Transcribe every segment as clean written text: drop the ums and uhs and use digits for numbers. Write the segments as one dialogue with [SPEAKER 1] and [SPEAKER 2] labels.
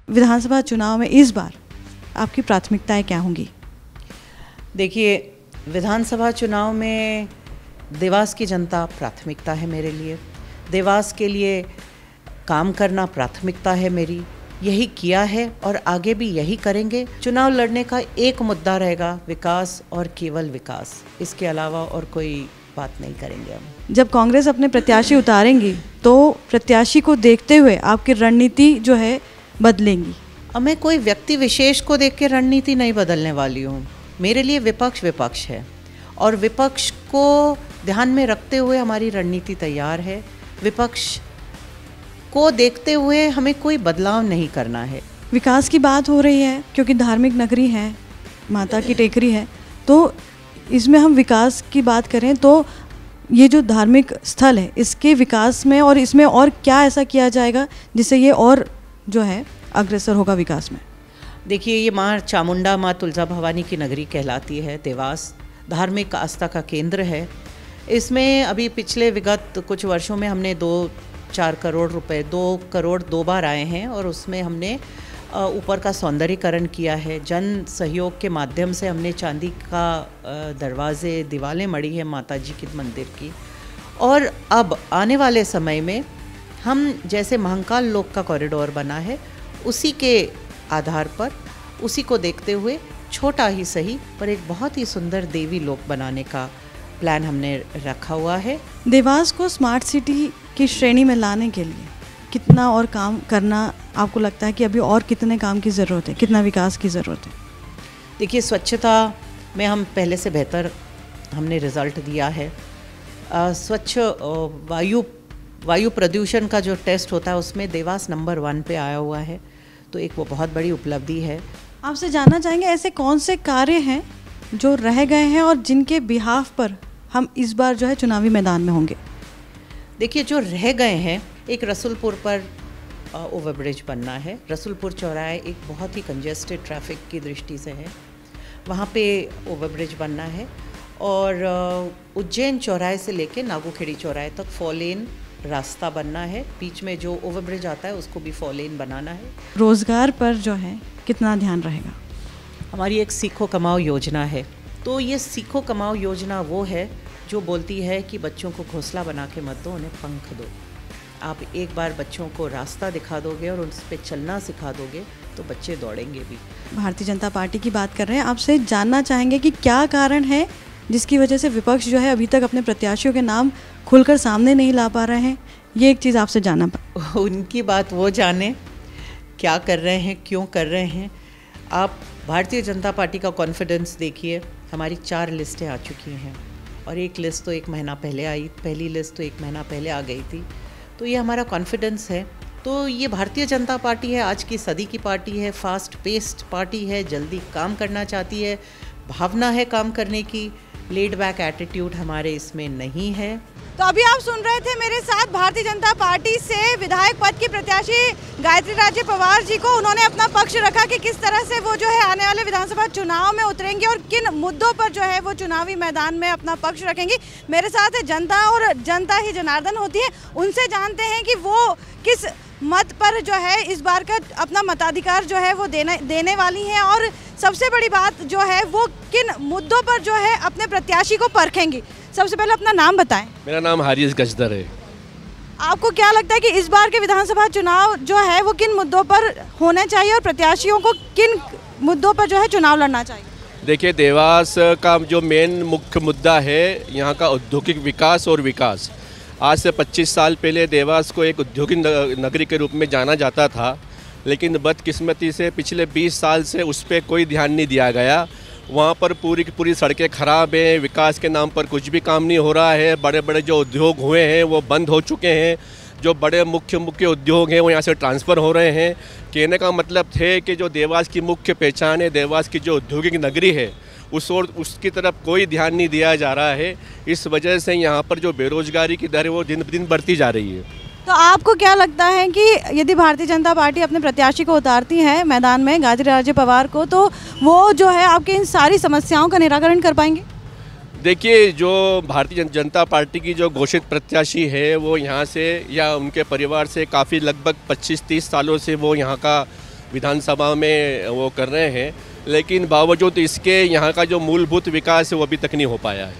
[SPEAKER 1] विधानसभा चुनाव में इस बार आपकी प्राथमिकताएं क्या होंगी?
[SPEAKER 2] देखिए, विधानसभा चुनाव में देवास की जनता प्राथमिकता है मेरे लिए। देवास के लिए काम करना प्राथमिकता है मेरी। यही किया है और आगे भी यही करेंगे। चुनाव लड़ने का एक मुद्दा रहेगा, विकास और केवल विकास। इसके अलावा और कोई बात नहीं करेंगे हम।
[SPEAKER 1] जब कांग्रेस अपने प्रत्याशी उतारेंगी तो प्रत्याशी को देखते हुए आपकी रणनीति जो है बदलेंगी?
[SPEAKER 2] अब मैं कोई व्यक्ति विशेष को देख के रणनीति नहीं बदलने वाली हूँ। मेरे लिए विपक्ष विपक्ष है और विपक्ष को ध्यान में रखते हुए हमारी रणनीति तैयार है। विपक्ष को देखते हुए हमें कोई बदलाव नहीं करना है।
[SPEAKER 1] विकास की बात हो रही है क्योंकि धार्मिक नगरी है, माता की टेकरी है, तो इसमें हम विकास की बात करें तो ये जो धार्मिक स्थल है इसके विकास में और इसमें और क्या ऐसा किया जाएगा जिससे ये और जो है अग्रसर होगा विकास में?
[SPEAKER 2] देखिए, ये माँ चामुंडा, माँ तुलजा भवानी की नगरी कहलाती है। देवास धार्मिक आस्था का केंद्र है। इसमें अभी पिछले विगत कुछ वर्षों में हमने 2-4 करोड़ रुपए, 2 करोड़ 2 बार आए हैं और उसमें हमने ऊपर का सौंदर्यीकरण किया है। जन सहयोग के माध्यम से हमने चांदी का दरवाजे, दीवारें मढ़ी है माता जी के मंदिर की। और अब आने वाले समय में हम जैसे महाकाल लोक का कॉरिडोर बना है, उसी के आधार पर, उसी को देखते हुए छोटा ही सही पर एक बहुत ही सुंदर देवी लोक बनाने का प्लान हमने रखा हुआ है।
[SPEAKER 1] देवास को स्मार्ट सिटी की श्रेणी में लाने के लिए कितना और काम करना आपको लगता है कि अभी और कितने काम की ज़रूरत है, कितना विकास की ज़रूरत है?
[SPEAKER 2] देखिए, स्वच्छता में हम पहले से बेहतर हमने रिज़ल्ट दिया है। स्वच्छ वायु प्रदूषण का जो टेस्ट होता है उसमें देवास नंबर 1 पे आया हुआ है, तो एक वो बहुत बड़ी उपलब्धि है।
[SPEAKER 1] आपसे जानना चाहेंगे ऐसे कौन से कार्य हैं जो रह गए हैं और जिनके बिहाफ पर हम इस बार जो है चुनावी मैदान में होंगे?
[SPEAKER 2] देखिए, जो रह गए हैं, एक रसूलपुर पर ओवरब्रिज बनना है। रसूलपुर चौराहे एक बहुत ही कंजेस्टेड ट्रैफिक की दृष्टि से है, वहाँ पे ओवरब्रिज बनना है। और उज्जैन चौराहे से लेके नागूखेड़ी चौराहे तक 4 लेन रास्ता बनना है। बीच में जो ओवरब्रिज आता है उसको भी 4 लेन बनाना है।
[SPEAKER 1] रोज़गार पर जो है कितना ध्यान रहेगा?
[SPEAKER 2] हमारी एक सीखो कमाओ योजना है। तो ये सीखो कमाओ योजना वो है जो बोलती है कि बच्चों को घोंसला बना के मत दो, उन्हें पंख दो। आप एक बार बच्चों को रास्ता दिखा दोगे और उस पर चलना सिखा दोगे तो बच्चे दौड़ेंगे भी।
[SPEAKER 1] भारतीय जनता पार्टी की बात कर रहे हैं, आपसे जानना चाहेंगे कि क्या कारण है जिसकी वजह से विपक्ष जो है अभी तक अपने प्रत्याशियों के नाम खुलकर सामने नहीं ला पा रहे हैं? ये एक चीज़ आपसे जानना
[SPEAKER 2] उनकी बात वो जाने, क्या कर रहे हैं, क्यों कर रहे हैं। आप भारतीय जनता पार्टी का कॉन्फिडेंस देखिए। हमारी 4 लिस्टें आ चुकी हैं और एक लिस्ट तो 1 महीना पहले आई, पहली लिस्ट तो 1 महीना पहले आ गई थी। तो ये हमारा कॉन्फिडेंस है। तो ये भारतीय जनता पार्टी है, आज की सदी की पार्टी है, फास्ट पेस्ड पार्टी है, जल्दी काम करना चाहती है, भावना है काम करने की। लेड बैक एटीट्यूड हमारे इसमें नहीं है।
[SPEAKER 1] तो अभी आप सुन रहे थे मेरे साथ भारतीय जनता पार्टी से विधायक पद की प्रत्याशी गायत्री राजे पवार जी को। उन्होंने अपना पक्ष रखा कि किस तरह से वो जो है आने वाले विधानसभा चुनाव में उतरेंगे और किन मुद्दों पर जो है वो चुनावी मैदान में अपना पक्ष रखेंगी। मेरे साथ है जनता और जनता ही जनार्दन होती है। उनसे जानते हैं कि वो किस मत पर जो है इस बार का अपना मताधिकार जो है वो देने वाली हैं और सबसे बड़ी बात जो है वो किन मुद्दों पर जो है अपने प्रत्याशी को परखेंगी। सबसे पहले अपना नाम बताएं।
[SPEAKER 3] मेरा नाम हारिस गजदर है।
[SPEAKER 1] आपको क्या लगता है कि इस बार के विधानसभा चुनाव जो है वो किन मुद्दों पर होने चाहिए और प्रत्याशियों को किन मुद्दों पर जो है चुनाव लड़ना चाहिए?
[SPEAKER 3] देखिए, देवास का जो मेन मुख्य मुद्दा है यहाँ का औद्योगिक विकास और विकास। आज से 25 साल पहले देवास को एक औद्योगिक नगरी के रूप में जाना जाता था, लेकिन बदकिस्मती से पिछले 20 साल से उस पर कोई ध्यान नहीं दिया गया। वहाँ पर पूरी की पूरी सड़कें ख़राब हैं, विकास के नाम पर कुछ भी काम नहीं हो रहा है। बड़े बड़े जो उद्योग हुए हैं वो बंद हो चुके हैं। जो बड़े मुख्य उद्योग हैं वो यहाँ से ट्रांसफ़र हो रहे हैं। कहने का मतलब थे कि जो देवास की मुख्य पहचान है, देवास की जो औद्योगिक नगरी है, उसकी तरफ कोई ध्यान नहीं दिया जा रहा है। इस वजह से यहाँ पर जो बेरोजगारी की दर है वो दिन ब दिन बढ़ती जा रही है।
[SPEAKER 1] तो आपको क्या लगता है कि यदि भारतीय जनता पार्टी अपने प्रत्याशी को उतारती है मैदान में, गायत्री राजे पवार को, तो वो जो है आपकी इन सारी समस्याओं का निराकरण कर पाएंगे?
[SPEAKER 3] देखिए, जो भारतीय जनता पार्टी की जो घोषित प्रत्याशी है वो यहाँ से या उनके परिवार से काफ़ी लगभग 25-30 सालों से वो यहाँ का विधानसभा में वो कर रहे हैं, लेकिन बावजूद इसके यहाँ का जो मूलभूत विकास है वो अभी तक नहीं हो पाया है।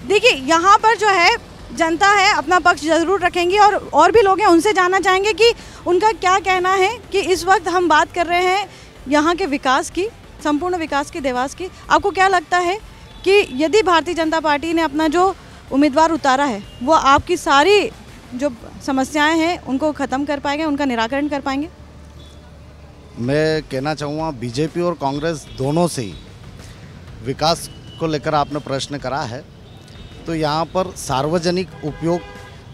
[SPEAKER 1] देखिए, यहाँ पर जो है जनता है अपना पक्ष जरूर रखेंगी और भी लोग हैं, उनसे जानना चाहेंगे कि उनका क्या कहना है कि इस वक्त हम बात कर रहे हैं यहाँ के विकास की, संपूर्ण विकास की, देवास की। आपको क्या लगता है कि यदि भारतीय जनता पार्टी ने अपना जो उम्मीदवार उतारा है वो आपकी सारी जो समस्याएं हैं उनको ख़त्म कर पाएंगे, उनका निराकरण कर पाएंगे?
[SPEAKER 4] मैं कहना चाहूँगा बीजेपी और कांग्रेस दोनों से ही विकास को लेकर आपने प्रश्न करा है, तो यहाँ पर सार्वजनिक उपयोग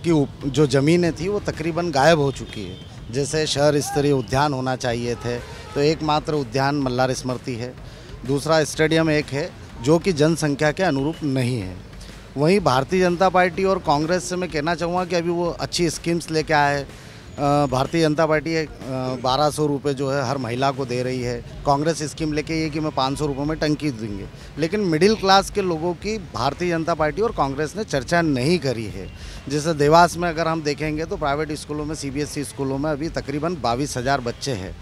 [SPEAKER 4] की जो ज़मीनें थी वो तकरीबन गायब हो चुकी है। जैसे शहर स्तरीय उद्यान होना चाहिए थे, तो एकमात्र उद्यान मल्हार स्मृति है, दूसरा स्टेडियम एक है जो कि जनसंख्या के अनुरूप नहीं है। वहीं भारतीय जनता पार्टी और कांग्रेस से मैं कहना चाहूँगा कि अभी वो अच्छी स्कीम्स लेके आए। भारतीय जनता पार्टी 1200 रुपये जो है हर महिला को दे रही है, कांग्रेस स्कीम लेके ये कि मैं 500 रुपये में टंकी देंगे, लेकिन मिडिल क्लास के लोगों की भारतीय जनता पार्टी और कांग्रेस ने चर्चा नहीं करी है। जैसे देवास में अगर हम देखेंगे तो प्राइवेट स्कूलों में, CBSE स्कूलों में अभी तकरीबन 22,000 बच्चे हैं।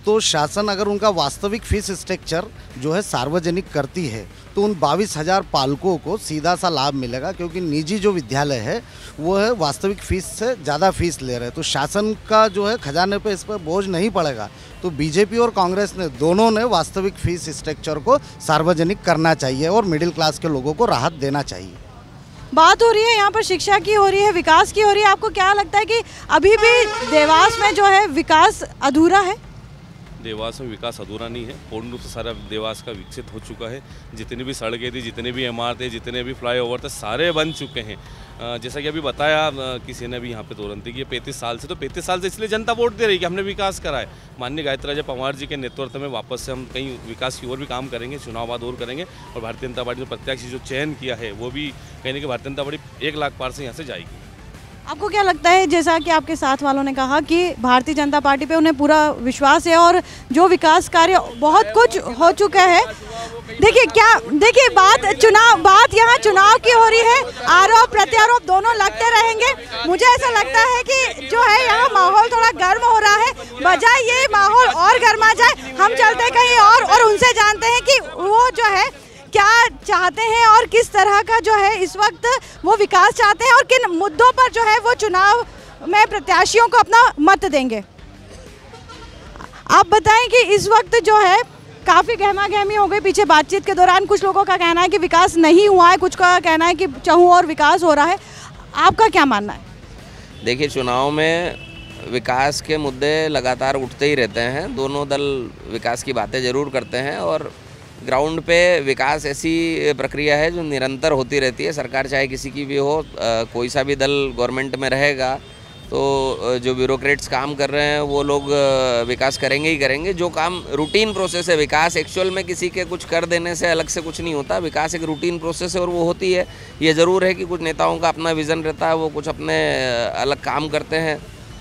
[SPEAKER 4] तो शासन अगर उनका वास्तविक फीस स्ट्रक्चर जो है सार्वजनिक करती है तो उन 22,000 पालकों को सीधा सा लाभ मिलेगा, क्योंकि निजी जो विद्यालय है वो है वास्तविक फ़ीस से ज़्यादा फीस ले रहे हैं, तो शासन का जो है खजाने पे इस पर बोझ नहीं पड़ेगा। तो बीजेपी और कांग्रेस ने दोनों ने वास्तविक फीस स्ट्रक्चर को सार्वजनिक करना चाहिए और मिडिल क्लास के लोगों को राहत देना चाहिए।
[SPEAKER 1] बात हो रही है यहाँ पर शिक्षा की, हो रही है विकास की, हो रही है। आपको क्या लगता है कि अभी भी देवास में जो है विकास अधूरा है?
[SPEAKER 5] देवास में विकास अधूरा नहीं है, पूर्ण रूप से सारा देवास का विकसित हो चुका है। जितनी भी सड़कें थी, जितने भी इमारतें, जितने भी फ्लाईओवर थे, सारे बन चुके हैं। जैसा कि अभी बताया किसी ने भी यहाँ पे तुरंत कि 35 साल से, तो 35 साल से इसलिए जनता वोट दे रही है कि हमने विकास करा है। माननीय गायत्री राजे पवार जी के नेतृत्व में वापस से हम कहीं विकास की ओर भी काम करेंगे, चुनाव बाद और करेंगे, और भारतीय जनता पार्टी ने प्रत्याशी जो चयन किया है वो भी कहने कि भारतीय जनता पार्टी 1 लाख पार से यहाँ से जाएगी।
[SPEAKER 1] आपको क्या लगता है, जैसा कि आपके साथ वालों ने कहा कि भारतीय जनता पार्टी पे उन्हें पूरा विश्वास है और जो विकास कार्य बहुत कुछ हो चुका है। देखिए बात यहाँ चुनाव की हो रही है, आरोप प्रत्यारोप दोनों लगते रहेंगे। मुझे ऐसा लगता है कि जो है यहाँ माहौल थोड़ा गर्म हो रहा है, बजाय ये माहौल और गर्मा जाए हम चलते कहीं और उनसे जानते हैं कि वो जो है क्या चाहते हैं और किस तरह का जो है इस वक्त वो विकास चाहते हैं और किन मुद्दों पर जो है वो चुनाव में प्रत्याशियों को अपना मत देंगे। आप बताएं कि इस वक्त जो है काफ़ी गहमा गहमी हो गई पीछे बातचीत के दौरान। कुछ लोगों का कहना है कि विकास नहीं हुआ है, कुछ का कहना है कि चाहूँ और विकास हो रहा है। आपका क्या मानना है?
[SPEAKER 6] देखिए, चुनाव में विकास के मुद्दे लगातार उठते ही रहते हैं। दोनों दल विकास की बातें ज़रूर करते हैं और ग्राउंड पे विकास ऐसी प्रक्रिया है जो निरंतर होती रहती है। सरकार चाहे किसी की भी हो, कोई सा भी दल गवर्नमेंट में रहेगा तो जो ब्यूरोक्रेट्स काम कर रहे हैं वो लोग विकास करेंगे ही करेंगे। जो काम रूटीन प्रोसेस है, विकास एक्चुअल में किसी के कुछ कर देने से अलग से कुछ नहीं होता। विकास एक रूटीन प्रोसेस है और वो होती है। ये ज़रूर है कि कुछ नेताओं का अपना विज़न रहता है, वो कुछ अपने अलग काम करते हैं।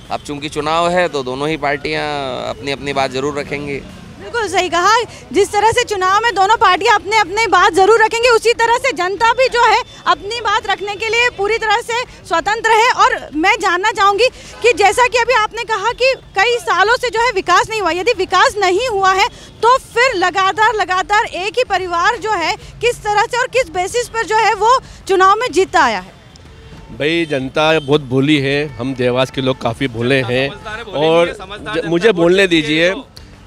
[SPEAKER 6] अब चूंकि चुनाव है तो दोनों ही पार्टियाँ अपनी अपनी बात ज़रूर रखेंगी।
[SPEAKER 1] बिल्कुल सही कहा। जिस तरह से चुनाव में दोनों पार्टियां अपने अपने बात जरूर रखेंगी, उसी तरह से जनता भी जो है अपनी बात रखने के लिए पूरी तरह से स्वतंत्र है। और मैं जानना चाहूँगी कि जैसा कि अभी आपने कहा कि कई सालों से जो है विकास नहीं हुआ, यदि विकास नहीं हुआ है तो फिर लगातार एक ही परिवार जो है किस तरह से और किस बेसिस पर जो है वो चुनाव में जीता आया है?
[SPEAKER 3] भाई, जनता बहुत भोली है, हम देवास के लोग काफ़ी भोले हैं और मुझे बोलने दीजिए।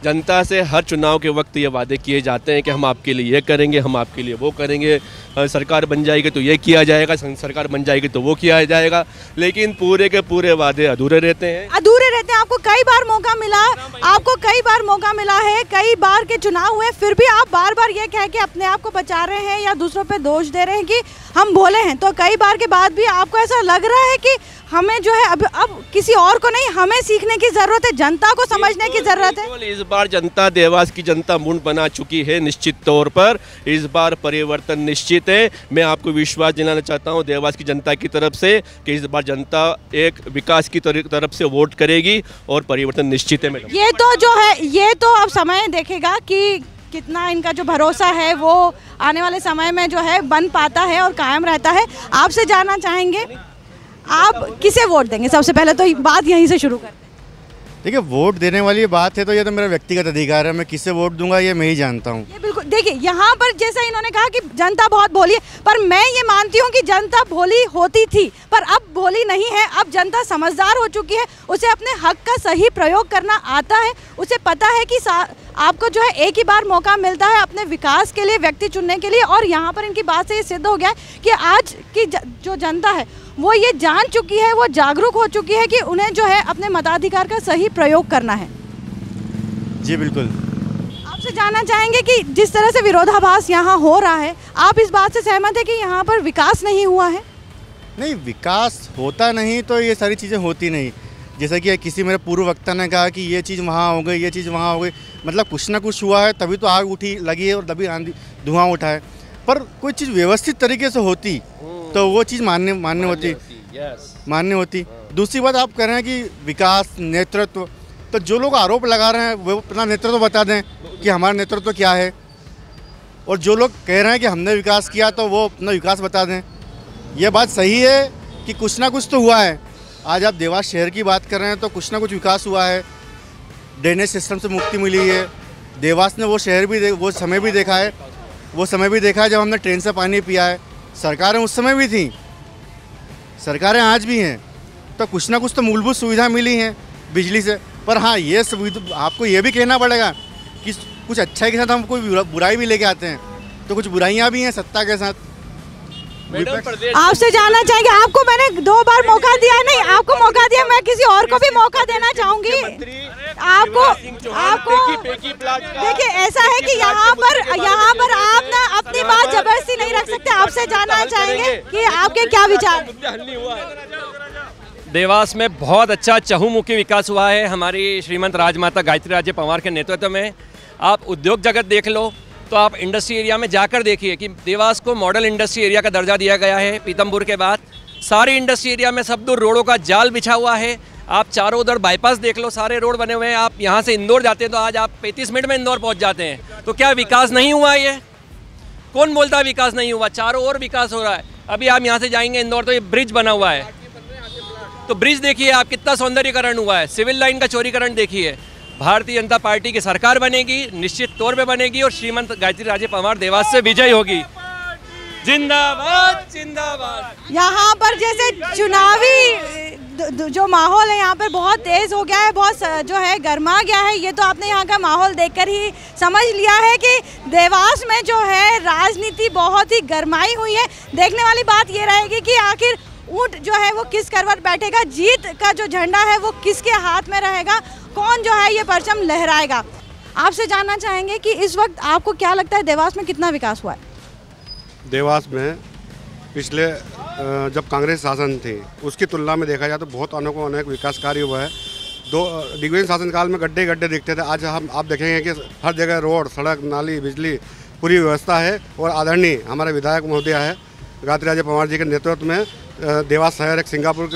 [SPEAKER 3] जनता से हर चुनाव के वक्त ये वादे किए जाते हैं कि हम आपके लिए ये करेंगे, हम आपके लिए वो करेंगे, सरकार बन जाएगी तो ये किया जाएगा, सरकार बन जाएगी तो वो किया जाएगा, लेकिन पूरे के पूरे वादे अधूरे रहते हैं।
[SPEAKER 1] आपको कई बार मौका मिला है, कई बार के चुनाव हुए, फिर भी आप बार बार ये कह के अपने आप को बचा रहे हैं या दूसरों पे दोष दे रहे हैं कि हम भोले हैं। तो कई बार के बाद भी आपको ऐसा लग रहा है कि हमें जो है अब किसी और को नहीं, हमें सीखने की जरूरत है, जनता को समझने की जरूरत है।
[SPEAKER 3] इस बार जनता, देवास की जनता मुंड बना चुकी है निश्चित तौर पर। इस बार परिवर्तन निश्चित है। मैं आपको विश्वास दिलाना चाहता हूं देवास की जनता की तरफ से कि इस बार जनता एक विकास की तरफ से वोट करेगी और परिवर्तन निश्चित है। मैडम,
[SPEAKER 1] ये तो अब समय देखेगा कि कितना इनका जो भरोसा है वो आने वाले समय में जो है बन पाता है और कायम रहता है। आपसे जानना चाहेंगे, आप किसे वोट देंगे? सबसे पहले तो बात यहीं से शुरू करते हैं।
[SPEAKER 7] देखिए, वोट देने वाली बात है तो ये तो मेरा व्यक्तिगत अधिकार है, मैं किसे वोट दूंगा ये मैं ही जानता हूँ।
[SPEAKER 1] ये बिल्कुल, देखिए यहाँ पर जैसा इन्होंने कहा कि जनता बहुत भोली है, पर मैं ये मानती हूँ कि जनता भोली होती थी पर अब भोली नहीं है। अब जनता समझदार हो चुकी है, उसे अपने हक का सही प्रयोग करना आता है, उसे पता है कि आपको जो है एक ही बार मौका मिलता है अपने विकास के लिए, व्यक्ति चुनने के लिए। और यहाँ पर इनकी बात से ये सिद्ध हो गया है कि आज की जो जनता है वो ये जान चुकी है, वो जागरूक हो चुकी है कि उन्हें जो है अपने मताधिकार का सही प्रयोग करना है।
[SPEAKER 7] जी बिल्कुल।
[SPEAKER 1] आपसे जानना चाहेंगे कि जिस तरह से विरोधाभास यहाँ हो रहा है, आप इस बात से सहमत है कि यहाँ पर विकास नहीं हुआ है?
[SPEAKER 7] नहीं, विकास होता नहीं तो ये सारी चीज़ें होती नहीं। जैसा कि किसी मेरे पूर्व वक्ता ने कहा कि ये चीज़ वहाँ हो गई, ये चीज़ वहाँ हो गई, मतलब कुछ ना कुछ हुआ है तभी तो आग उठी लगी है और तभी आंधी धुआं उठा है। पर कोई चीज़ व्यवस्थित तरीके से होती तो वो चीज़ मान्य होती। दूसरी बात, आप कह रहे हैं कि विकास, नेतृत्व, तो जो लोग आरोप लगा रहे हैं वो अपना नेतृत्व बता दें कि हमारा नेतृत्व क्या है, और जो लोग कह रहे हैं कि हमने विकास किया तो वो अपना विकास बता दें। ये बात सही है कि कुछ ना कुछ तो हुआ है। आज आप देवास शहर की बात कर रहे हैं तो कुछ ना कुछ विकास हुआ है, ड्रेनेज सिस्टम से मुक्ति मिली है। देवास ने वो समय भी देखा है जब हमने ट्रेन से पानी पिया है। सरकारें उस समय भी थीं, सरकारें आज भी हैं, तो कुछ ना कुछ तो मूलभूत सुविधा मिली हैं बिजली से। पर हाँ, ये सुविधा आपको ये भी कहना पड़ेगा कि कुछ अच्छाई के साथ हम कोई बुराई भी लेके आते हैं, तो कुछ बुराइयां भी हैं सत्ता के साथ।
[SPEAKER 1] आपसे जानना चाहेंगे, आपको मैंने 2 बार मौका दिया, नहीं आपको मौका दिया, मैं किसी और को भी मौका देना चाहूंगी। आपको देखिए, ऐसा है कि यहाँ पर आप ना अपनी बात जबरदस्ती नहीं रख सकते। आपसे जानना चाहेंगे कि आपके क्या विचार?
[SPEAKER 8] देवास में बहुत अच्छा चहुमुखी विकास हुआ है हमारी श्रीमंत राजमाता गायत्री राजे पंवार के नेतृत्व में। आप उद्योग जगत देख लो, तो आप इंडस्ट्री एरिया में जाकर देखिए कि देवास को मॉडल इंडस्ट्री एरिया का दर्जा दिया गया है पीतमपुर के बाद। सारी इंडस्ट्री एरिया में सब दूर रोडों का जाल बिछा हुआ है। आप चारों उधर बाईपास देख लो, सारे रोड बने हुए हैं। आप यहाँ से इंदौर जाते हैं तो आज आप 35 मिनट में इंदौर पहुँच जाते हैं। तो क्या विकास नहीं हुआ? ये कौन बोलता है विकास नहीं हुआ? चारों ओर विकास हो रहा है। अभी आप यहाँ से जाएंगे इंदौर तो ये ब्रिज बना हुआ है, तो ब्रिज देखिए आप, कितना सौंदर्यीकरण हुआ है। सिविल लाइन का चौड़ीकरण देखिए। भारतीय जनता पार्टी की सरकार बनेगी, निश्चित तौर पे बनेगी, और श्रीमंत गायत्री राजे पंवार देवास से विजय होगी। जिंदाबाद जिंदाबाद।
[SPEAKER 1] यहाँ पर जैसे चुनावी जो माहौल है यहाँ पर बहुत तेज हो गया है, बहुत जो है गर्मा गया है। ये तो आपने यहाँ का माहौल देखकर ही समझ लिया है कि देवास में जो है राजनीति बहुत ही गर्माई हुई है। देखने वाली बात ये रहेगी कि आखिर ऊंट जो है वो किस करवट बैठेगा, जीत का जो झंडा है वो किसके हाथ में रहेगा, कौन जो है ये परचम लहराएगा। आपसे जानना चाहेंगे कि इस वक्त आपको क्या लगता है देवास में कितना विकास हुआ है?
[SPEAKER 9] देवास में पिछले जब कांग्रेस शासन थी उसकी तुलना में देखा जाए तो बहुत अनेक विकास कार्य हुआ है। दिग्विजय शासनकाल में गड्ढे गड्ढे दिखते थे, आज आप देखेंगे कि हर जगह रोड, सड़क, नाली, बिजली, पूरी व्यवस्था है। और आदरणीय हमारे विधायक महोदय है गायत्री राजे पंवार जी के नेतृत्व में देवास शहर एक सिंगापुर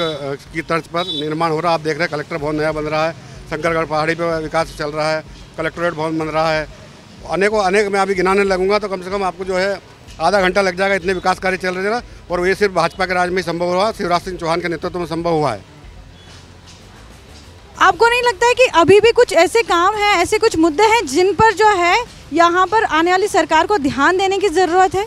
[SPEAKER 9] की तर्ज पर निर्माण हो रहा है। आप देख रहे हैं कलेक्टर भवन नया बन रहा है, शंकरगढ़ पहाड़ी पर विकास चल रहा है, कलेक्ट्रेट भवन बन रहा है, अनेक मैं अभी गिनाने लगूंगा तो कम से कम आपको जो है आधा घंटा लग जाएगा, इतने विकास कार्य चल रहे हैं। और ये सिर्फ भाजपा के राज में संभव हुआ, शिवराज सिंह चौहान के नेतृत्व में संभव हुआ है।
[SPEAKER 1] आपको नहीं लगता है कि अभी भी कुछ ऐसे काम हैं, ऐसे कुछ मुद्दे हैं जिन पर जो है यहाँ पर आने वाली सरकार को ध्यान देने की ज़रूरत है?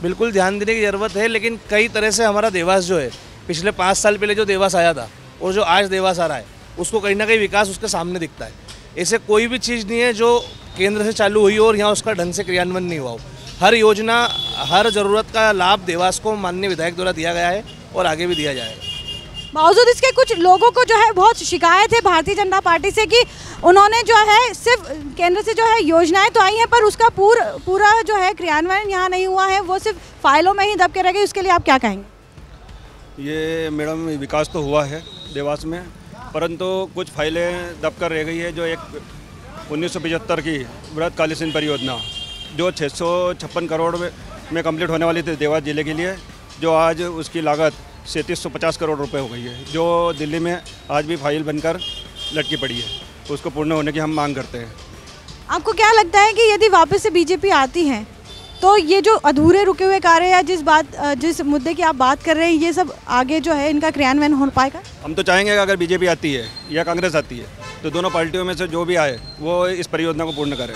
[SPEAKER 10] बिल्कुल ध्यान देने की ज़रूरत है, लेकिन कई तरह से हमारा देवास जो है, पिछले 5 साल पहले जो देवास आया था और जो आज देवास आ रहा है, उसको कहीं ना कहीं विकास उसके सामने दिखता है। ऐसे कोई भी चीज़ नहीं है जो केंद्र से चालू हुई हो और यहाँ उसका ढंग से क्रियान्वयन नहीं हुआ हो। हर योजना, हर ज़रूरत का लाभ देवास को माननीय विधायक द्वारा दिया गया है और आगे भी दिया जाएगा।
[SPEAKER 1] बावजूद इसके कुछ लोगों को जो है बहुत शिकायत है भारतीय जनता पार्टी से कि उन्होंने जो है सिर्फ केंद्र से जो है योजनाएं तो आई हैं पर उसका पूरा जो है क्रियान्वयन यहाँ नहीं हुआ है, वो सिर्फ फाइलों में ही दब के रह गई। उसके लिए आप क्या कहेंगे?
[SPEAKER 11] ये मैडम विकास तो हुआ है देवास में, परंतु कुछ फाइलें दब कर रह गई है। जो एक 1975 की बृहत्कालीन परियोजना जो 656 करोड़ में कंप्लीट होने वाली थी देवास जिले के लिए, जो आज उसकी लागत 3750 करोड़ रुपए हो गई है, जो दिल्ली में आज भी फाइल बनकर लटकी पड़ी है। उसको पूर्ण होने की हम मांग करते हैं।
[SPEAKER 1] आपको क्या लगता है कि यदि वापस से बीजेपी आती है तो ये जो अधूरे रुके हुए कार्य या जिस मुद्दे की आप बात कर रहे हैं, ये सब आगे जो है इनका क्रियान्वयन हो पाएगा?
[SPEAKER 11] हम तो चाहेंगे कि अगर बीजेपी आती है या कांग्रेस आती है तो दोनों पार्टियों में से जो भी आए वो इस परियोजना को पूर्ण करे।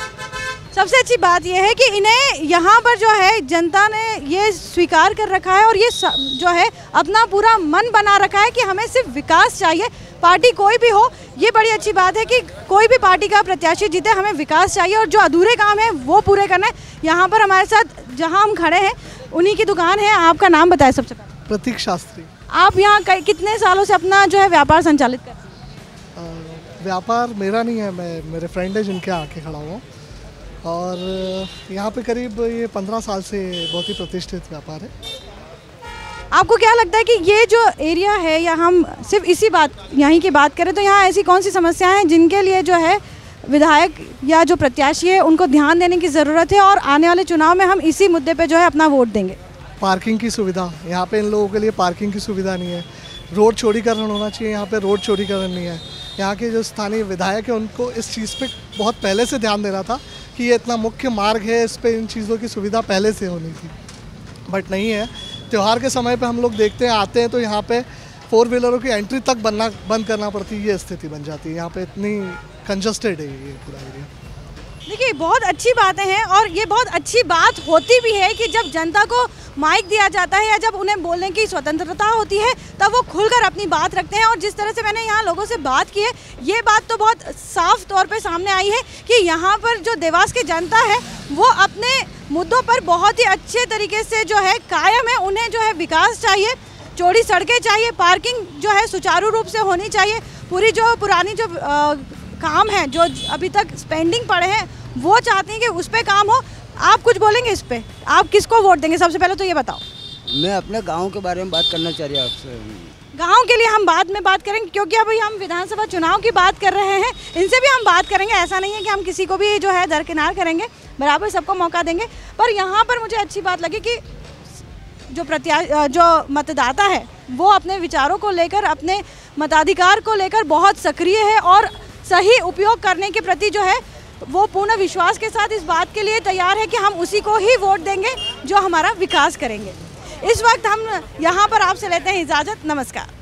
[SPEAKER 1] सबसे अच्छी बात यह है कि इन्हें यहाँ पर जो है जनता ने ये स्वीकार कर रखा है और ये जो है अपना पूरा मन बना रखा है कि हमें सिर्फ विकास चाहिए, पार्टी कोई भी हो। ये बड़ी अच्छी बात है कि कोई भी पार्टी का प्रत्याशी जीते, हमें विकास चाहिए और जो अधूरे काम है वो पूरे करना है। यहाँ पर हमारे साथ जहाँ हम खड़े हैं उन्हीं की दुकान है। आपका नाम बताएं सबसे पहले।
[SPEAKER 12] प्रतीक शास्त्री।
[SPEAKER 1] आप यहाँ कितने सालों से अपना जो है व्यापार संचालित कर रहे हैं?
[SPEAKER 12] व्यापार मेरा नहीं है, मैं मेरे फ्रेंड है जिनके आके खड़ा हुआ और यहाँ पे करीब ये 15 साल से बहुत ही प्रतिष्ठित व्यापार है।
[SPEAKER 1] आपको क्या लगता है कि ये जो एरिया है या हम सिर्फ इसी बात यहीं की बात करें तो यहाँ ऐसी कौन सी समस्याएं हैं जिनके लिए जो है विधायक या जो प्रत्याशी है उनको ध्यान देने की ज़रूरत है और आने वाले चुनाव में हम इसी मुद्दे पे जो है अपना वोट देंगे?
[SPEAKER 12] पार्किंग की सुविधा, यहाँ पे इन लोगों के लिए पार्किंग की सुविधा नहीं है। रोड चौड़ीकरण होना चाहिए, यहाँ पे रोड चौड़ीकरण नहीं है। यहाँ के जो स्थानीय विधायक है उनको इस चीज़ पे बहुत पहले से ध्यान देना था कि ये इतना मुख्य मार्ग है, इस पे इन चीज़ों की सुविधा पहले से होनी थी, बट नहीं है। त्यौहार के समय पे हम लोग देखते हैं, आते हैं तो यहाँ पे 4 व्हीलरों की एंट्री तक बंद करना पड़ती है, ये स्थिति बन जाती है। यहाँ पे इतनी कंजस्टेड है ये पूरा एरिया।
[SPEAKER 1] देखिए बहुत अच्छी बातें हैं और ये बहुत अच्छी बात होती भी है कि जब जनता को माइक दिया जाता है या जब उन्हें बोलने की स्वतंत्रता होती है तब वो खुलकर अपनी बात रखते हैं। और जिस तरह से मैंने यहाँ लोगों से बात की है, ये बात तो बहुत साफ तौर पे सामने आई है कि यहाँ पर जो देवास की जनता है वो अपने मुद्दों पर बहुत ही अच्छे तरीके से जो है कायम है। उन्हें जो है विकास चाहिए, चौड़ी सड़कें चाहिए, पार्किंग जो है सुचारू रूप से होनी चाहिए। पूरी जो पुरानी जो काम है जो अभी तक पेंडिंग पड़े हैं वो चाहते हैं कि उस पर काम हो। आप कुछ बोलेंगे इस पे? आप किसको वोट देंगे? सबसे पहले तो ये बताओ।
[SPEAKER 13] मैं अपने गांव के बारे में बात करना चाह रही हूँ आपसे।
[SPEAKER 1] गांव के लिए हम बाद में बात करेंगे क्योंकि अभी हम विधानसभा चुनाव की बात कर रहे हैं। इनसे भी हम बात करेंगे, ऐसा नहीं है कि हम किसी को भी जो है दरकिनार करेंगे, बराबर सबको मौका देंगे। पर यहाँ पर मुझे अच्छी बात लगी कि जो मतदाता है वो अपने विचारों को लेकर, अपने मताधिकार को लेकर बहुत सक्रिय है और सही उपयोग करने के प्रति जो है वो पूर्ण विश्वास के साथ इस बात के लिए तैयार है कि हम उसी को ही वोट देंगे जो हमारा विकास करेंगे। इस वक्त हम यहाँ पर आपसे लेते हैं इजाज़त। नमस्कार।